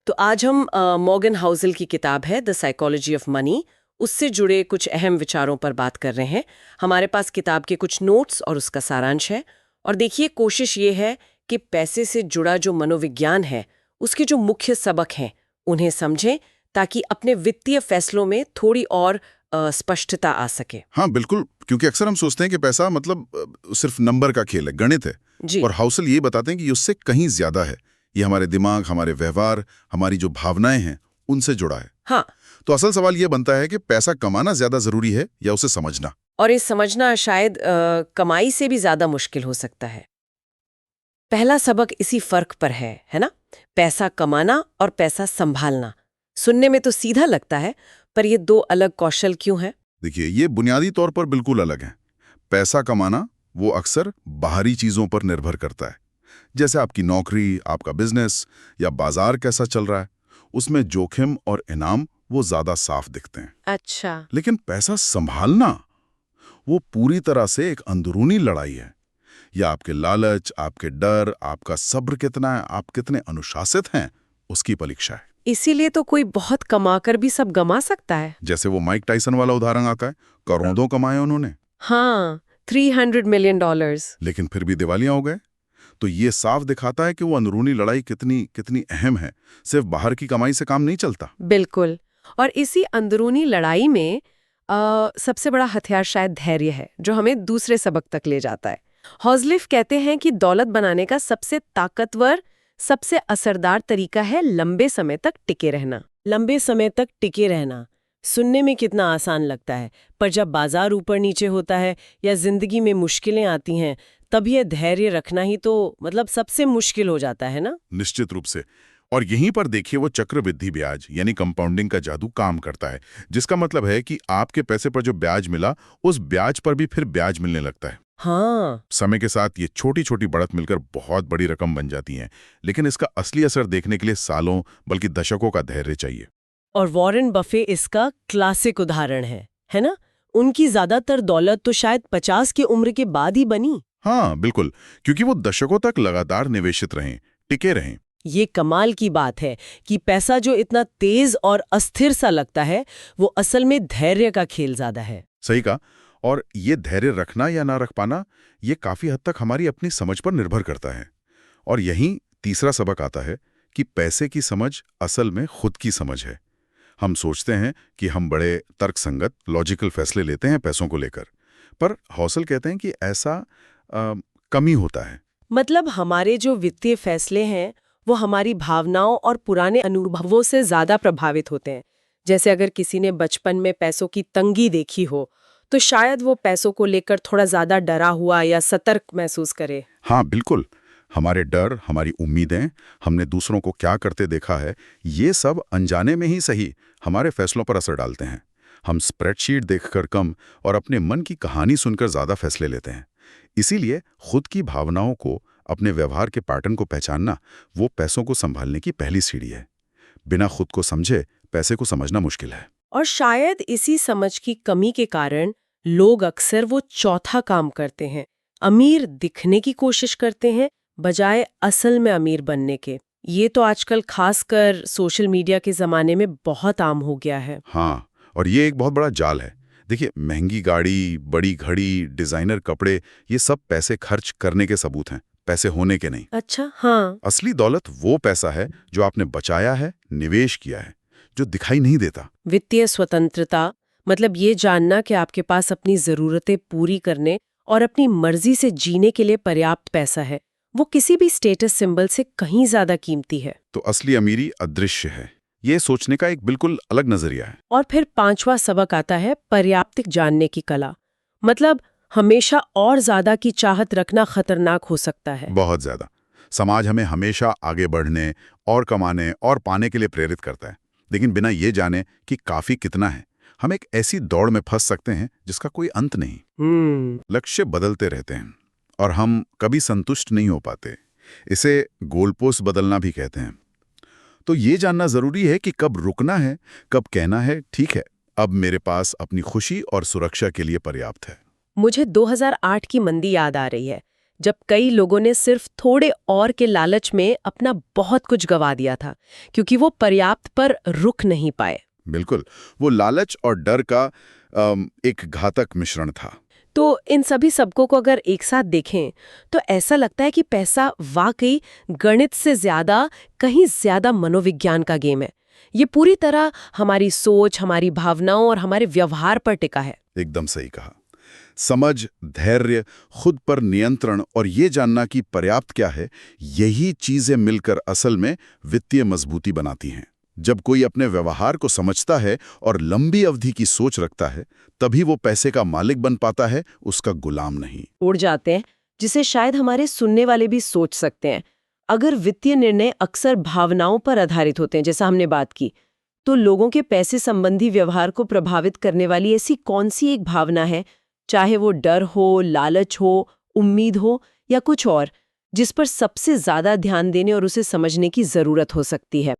तो आज हम मॉर्गन हाउसल की किताब है द साइकोलॉजी ऑफ मनी, उससे जुड़े कुछ अहम विचारों पर बात कर रहे हैं। हमारे पास किताब के कुछ नोट्स और उसका सारांश है। और देखिए, कोशिश ये है कि पैसे से जुड़ा जो मनोविज्ञान है उसके जो मुख्य सबक हैं उन्हें समझें, ताकि अपने वित्तीय फैसलों में थोड़ी और स्पष्टता आ सके। हाँ बिल्कुल, क्योंकि अक्सर हम सोचते हैं कि पैसा मतलब सिर्फ नंबर का खेल है, गणित है। जी। और हाउसल ये बताते हैं कि उससे कहीं ज्यादा है। ये हमारे दिमाग, हमारे व्यवहार, हमारी जो भावनाएं हैं उनसे जुड़ा है। हाँ। तो असल सवाल ये बनता है कि पैसा कमाना ज्यादा जरूरी है या उसे समझना। और ये समझना शायद कमाई से भी ज्यादा मुश्किल हो सकता है। पहला सबक इसी फर्क पर है ना? पैसा कमाना और पैसा संभालना। सुनने में तो सीधा लगता है, पर ये दो अलग कौशल क्यों हैं? देखिए, ये बुनियादी तौर पर बिल्कुल अलग है। पैसा कमाना वो अक्सर बाहरी चीजों पर निर्भर करता है, जैसे आपकी नौकरी, आपका बिजनेस या बाजार कैसा चल रहा है। उसमें जोखिम और इनाम वो ज्यादा साफ दिखते हैं। अच्छा। लेकिन पैसा संभालना वो पूरी तरह से एक अंदरूनी लड़ाई है। या आपके लालच, आपके डर, आपका सब्र कितना है, आप कितने अनुशासित हैं, उसकी परीक्षा है। इसीलिए तो कोई बहुत कमाकर भी सब गमा सकता है। जैसे वो माइक टाइसन वाला उदाहरण आता है, करोड़ों कमाए उन्होंने, हाँ, $300 मिलियन। लेकिन फिर भी दिवालिया हो गए। तो ये साफ दिखाता है कि वो अंदरूनी लड़ाई कितनी कितनी अहम है। सिर्फ बाहर की कमाई से काम नहीं चलता। बिल्कुल। और इसी अंदरूनी लड़ाई में सबसे बड़ा हथियार शायद धैर्य है, जो हमें दूसरे सबक तक ले जाता है। हॉजलिफ कहते हैं कि दौलत बनाने का सबसे ताकतवर, सबसे असरदार तरीका है लंबे समय तक टिके रहना। लंबे समय तक टिके रहना सुनने में कितना आसान लगता है, पर जब बाजार ऊपर नीचे होता है या जिंदगी में मुश्किलें आती हैं, तब यह धैर्य रखना ही तो मतलब सबसे मुश्किल हो जाता है ना? निश्चित रूप से। और यहीं पर देखिए, वो चक्रवृद्धि ब्याज यानी कंपाउंडिंग का जादू काम करता है, जिसका मतलब है कि आपके पैसे पर जो ब्याज मिला, उस ब्याज पर भी फिर ब्याज मिलने लगता है। हाँ। समय के साथ ये छोटी छोटी बढ़त मिलकर बहुत बड़ी रकम बन जाती हैं। लेकिन इसका असली असर देखने के लिए सालों बल्कि दशकों का धैर्य चाहिए। और वॉरेन बफे इसका क्लासिक उदाहरण है ना? उनकी ज्यादातर दौलत तो शायद 50 की उम्र के बाद ही बनी। हाँ बिल्कुल, क्योंकि वो दशकों तक लगातार निवेशित रहें, टिके रहें। ये कमाल की बात है कि पैसा जो इतना तेज और अस्थिर सा लगता है, वो असल में धैर्य का खेल ज्यादा है। सही कहा। और ये धैर्य रखना या ना रख पाना, ये काफी हद तक हमारी अपनी समझ पर निर्भर करता है। और यहीं तीसरा सबक आता है कि पैसे की समझ असल में खुद की समझ है। हम सोचते हैं कि हम बड़े तर्कसंगत, लॉजिकल फैसले लेते हैं पैसों को लेकर, पर हौसल कहते हैं कि ऐसा कमी होता है। मतलब हमारे जो वित्तीय फैसले हैं वो हमारी भावनाओं और पुराने अनुभवों से ज्यादा प्रभावित होते हैं। जैसे अगर किसी ने बचपन में पैसों की तंगी देखी हो, तो शायद वो पैसों को लेकर थोड़ा ज्यादा डरा हुआ या सतर्क महसूस करे। हाँ बिल्कुल, हमारे डर, हमारी उम्मीदें, हमने दूसरों को क्या करते देखा है, ये सब अनजाने में ही सही हमारे फैसलों पर असर डालते हैं। हम स्प्रेडशीट देखकर कम और अपने मन की कहानी सुनकर ज्यादा फैसले लेते हैं। इसीलिए खुद की भावनाओं को, अपने व्यवहार के पैटर्न को पहचानना, वो पैसों को संभालने की पहली सीढ़ी है। बिना खुद को समझे पैसे को समझना मुश्किल है। और शायद इसी समझ की कमी के कारण लोग अक्सर वो चौथा काम करते हैं, अमीर दिखने की कोशिश करते हैं बजाय असल में अमीर बनने के। ये तो आजकल खासकर सोशल मीडिया के जमाने में बहुत आम हो गया है। हाँ, और ये एक बहुत बड़ा जाल है। देखिए, महंगी गाड़ी, बड़ी घड़ी, डिजाइनर कपड़े, ये सब पैसे खर्च करने के सबूत हैं, पैसे होने के नहीं। अच्छा, हाँ। असली दौलत वो पैसा है जो आपने बचाया है, निवेश किया है, जो दिखाई नहीं देता। वित्तीय स्वतंत्रता मतलब ये जानना कि आपके पास अपनी जरूरतें पूरी करने और अपनी मर्जी से जीने के लिए पर्याप्त पैसा है, वो किसी भी स्टेटस सिंबल से कहीं ज्यादा कीमती है। तो असली अमीरी अदृश्य है, ये सोचने का एक बिल्कुल अलग नजरिया है। और फिर पांचवा सबक आता है पर्याप्त जानने की कला। मतलब हमेशा और ज्यादा की चाहत रखना खतरनाक हो सकता है। बहुत ज्यादा। समाज हमें हमेशा आगे बढ़ने और कमाने और पाने के लिए प्रेरित करता है, लेकिन बिना ये जाने कि काफी कितना है, हम एक ऐसी दौड़ में फंस सकते हैं जिसका कोई अंत नहीं। लक्ष्य बदलते रहते हैं और हम कभी संतुष्ट नहीं हो पाते। इसे गोलपोस्ट बदलना भी कहते हैं। तो ये जानना जरूरी है कि कब रुकना है, कब कहना है ठीक है, अब मेरे पास अपनी खुशी और सुरक्षा के लिए पर्याप्त है। मुझे 2008 की मंदी याद आ रही है, जब कई लोगों ने सिर्फ थोड़े और के लालच में अपना बहुत कुछ गवा दिया था, क्योंकि वो पर्याप्त पर रुक नहीं पाए। बिल्कुल, वो लालच और डर का एक घातक मिश्रण था। तो इन सभी सबकों को अगर एक साथ देखें तो ऐसा लगता है कि पैसा वाकई गणित से ज्यादा, कहीं ज्यादा मनोविज्ञान का गेम है। ये पूरी तरह हमारी सोच, हमारी भावनाओं और हमारे व्यवहार पर टिका है। एकदम सही कहा। समझ, धैर्य, खुद पर नियंत्रण और ये जानना कि पर्याप्त क्या है, यही चीजें मिलकर असल में वित्तीय मजबूती बनाती हैं। जब कोई अपने व्यवहार को समझता है और लंबी अवधि की सोच रखता है, तभी वो पैसे का मालिक बन पाता है, उसका गुलाम नहीं। उड़ जाते हैं, जिसे शायद हमारे सुनने वाले भी सोच सकते हैं। अगर वित्तीय निर्णय अक्सर भावनाओं पर आधारित होते हैं, जैसा हमने बात की, तो लोगों के पैसे संबंधी व्यवहार को प्रभावित करने वाली ऐसी कौन सी एक भावना है, चाहे वो डर हो, लालच हो, उम्मीद हो या कुछ और, जिस पर सबसे ज्यादा ध्यान देने और उसे समझने की जरूरत हो सकती है?